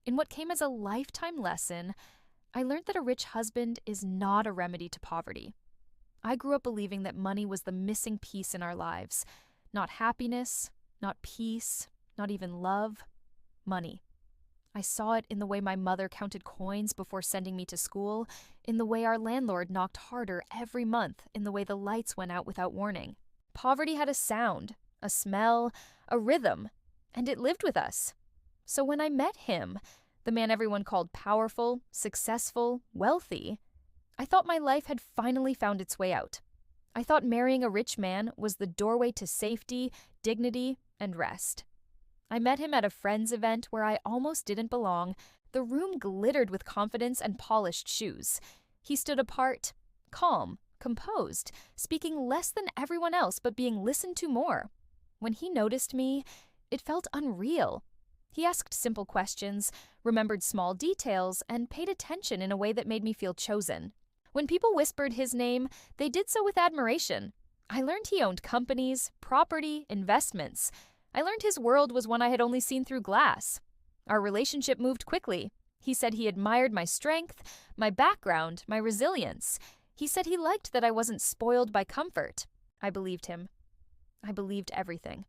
In what came as a lifetime lesson, I learned that a rich husband is not a remedy to poverty. I grew up believing that money was the missing piece in our lives. Not happiness, not peace, not even love. Money. I saw it in the way my mother counted coins before sending me to school, in the way our landlord knocked harder every month, in the way the lights went out without warning. Poverty had a sound, a smell, a rhythm, and it lived with us. So when I met him, the man everyone called powerful, successful, wealthy, I thought my life had finally found its way out. I thought marrying a rich man was the doorway to safety, dignity, and rest. I met him at a friend's event where I almost didn't belong. The room glittered with confidence and polished shoes. He stood apart, calm, composed, speaking less than everyone else but being listened to more. When he noticed me, it felt unreal. He asked simple questions, remembered small details, and paid attention in a way that made me feel chosen. When people whispered his name, they did so with admiration. I learned he owned companies, property, investments. I learned his world was one I had only seen through glass. Our relationship moved quickly. He said he admired my strength, my background, my resilience. He said he liked that I wasn't spoiled by comfort. I believed him. I believed everything.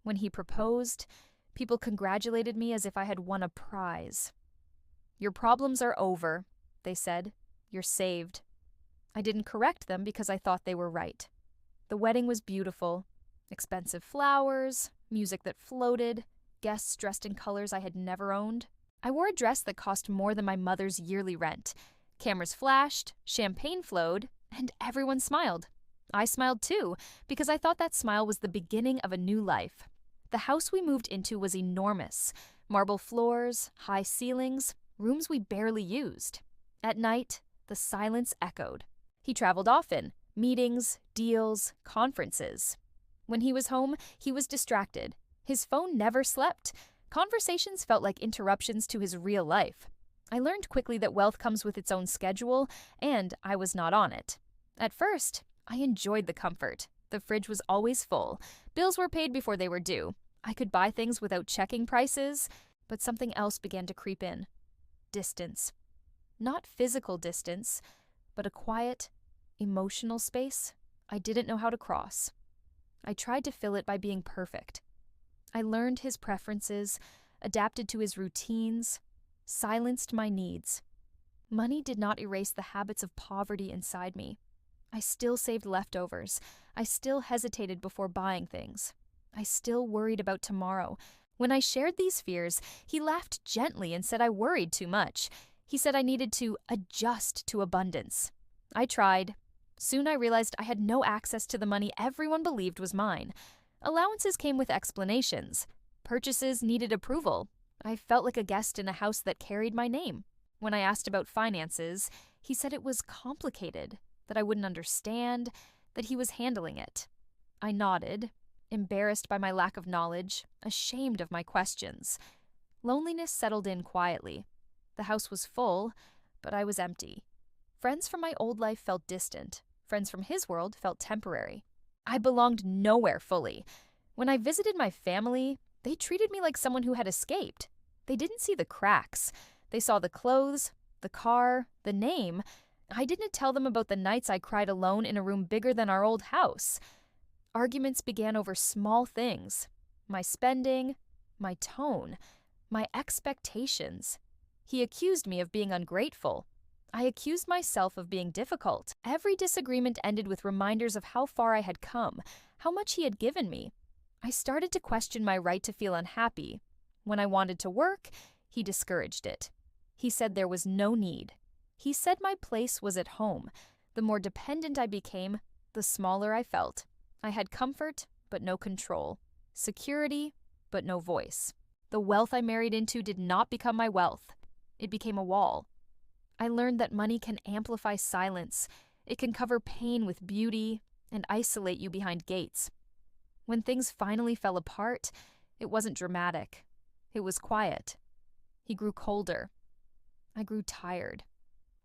When he proposed, people congratulated me as if I had won a prize. "Your problems are over," they said. "You're saved." I didn't correct them because I thought they were right. The wedding was beautiful. Expensive flowers, music that floated, guests dressed in colors I had never owned. I wore a dress that cost more than my mother's yearly rent. Cameras flashed, champagne flowed, and everyone smiled. I smiled too, because I thought that smile was the beginning of a new life. The house we moved into was enormous. Marble floors, high ceilings, rooms we barely used. At night, the silence echoed. He traveled often, meetings, deals, conferences. When he was home, he was distracted. His phone never slept. Conversations felt like interruptions to his real life. I learned quickly that wealth comes with its own schedule, and I was not on it. At first, I enjoyed the comfort. The fridge was always full. Bills were paid before they were due. I could buy things without checking prices, but something else began to creep in. Distance. Not physical distance, but a quiet, emotional space I didn't know how to cross. I tried to fill it by being perfect. I learned his preferences, adapted to his routines, silenced my needs. Money did not erase the habits of poverty inside me. I still saved leftovers. I still hesitated before buying things. I still worried about tomorrow. When I shared these fears, he laughed gently and said I worried too much. He said I needed to adjust to abundance. I tried. Soon I realized I had no access to the money everyone believed was mine. Allowances came with explanations. Purchases needed approval. I felt like a guest in a house that carried my name. When I asked about finances, he said it was complicated, that I wouldn't understand, that he was handling it. I nodded, embarrassed by my lack of knowledge, ashamed of my questions. Loneliness settled in quietly. The house was full, but I was empty. Friends from my old life felt distant. Friends from his world felt temporary. I belonged nowhere fully. When I visited my family, they treated me like someone who had escaped. They didn't see the cracks. They saw the clothes, the car, the name. I didn't tell them about the nights I cried alone in a room bigger than our old house. Arguments began over small things. My spending, my tone, my expectations. He accused me of being ungrateful. I accused myself of being difficult. Every disagreement ended with reminders of how far I had come, how much he had given me. I started to question my right to feel unhappy. When I wanted to work, he discouraged it. He said there was no need. He said my place was at home. The more dependent I became, the smaller I felt. I had comfort, but no control. Security, but no voice. The wealth I married into did not become my wealth. It became a wall. I learned that money can amplify silence. It can cover pain with beauty and isolate you behind gates. When things finally fell apart, it wasn't dramatic. It was quiet. He grew colder. I grew tired.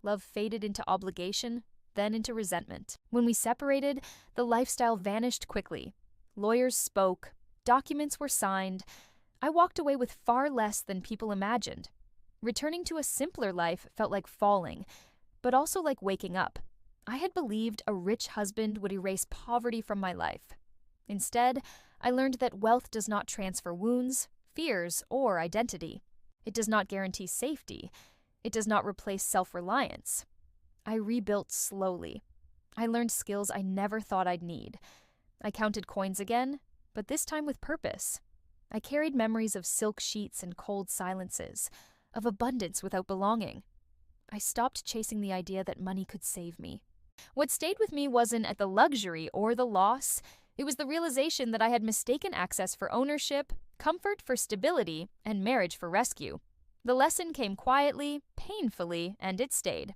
Love faded into obligation, then into resentment. When we separated, the lifestyle vanished quickly. Lawyers spoke. Documents were signed. I walked away with far less than people imagined. Returning to a simpler life felt like falling, but also like waking up. I had believed a rich husband would erase poverty from my life. Instead, I learned that wealth does not transfer wounds, fears, or identity. It does not guarantee safety. It does not replace self-reliance. I rebuilt slowly. I learned skills I never thought I'd need. I counted coins again, but this time with purpose. I carried memories of silk sheets and cold silences, of abundance without belonging. I stopped chasing the idea that money could save me. What stayed with me wasn't at the luxury or the loss. It was the realization that I had mistaken access for ownership, comfort for stability, and marriage for rescue. The lesson came quietly, painfully, and it stayed.